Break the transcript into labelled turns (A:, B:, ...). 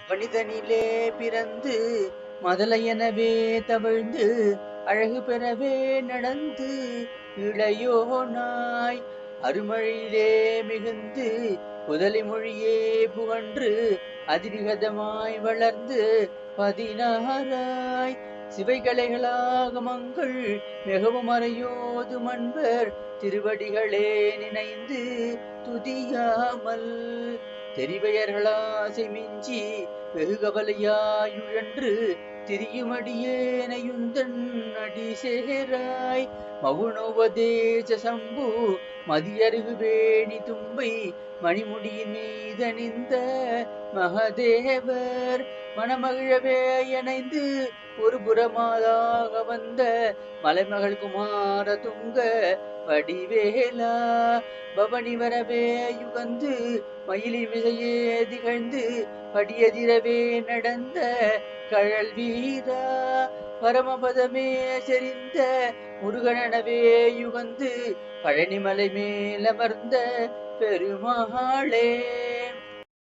A: மனிதனிலே பிறந்து மதலையெனவே தவிழ்ந்து அழகு பெறவே நடந்து இளையோனாய் அருமழையிலே மிகுந்து புதலி மொழியே புகன்று அதிவிகதமாய் வளர்ந்து 16 சிவைகலைகளாகமங்கள் மிகவும் அறையோது மன்பர் திருவடிகளே நினைந்து துதியாமல் தெரிவெயர்களாசை மிஞ்சி வெகு கவலையாயுழன்று திரியுமடியேனையுந்தன் அடி சேராய் மகுணோபதேச சம்பு மதியருகு வேணி தும்பை மணிமுடியின் மீதணிந்த மகதேவர் மணமகிழவே இணைந்து ஒரு புறமாதாக வந்த மலைமகள் குமார துங்க வடிவேலா பவனி வரவே யுகந்து மயிலி மிசையே திகழ்ந்து படியதிரவே நடந்த கழல் வீரா பரமபதமே செறிந்த முருகனவே யுகந்து பழனிமலை மேலமர்ந்த பெருமாளே.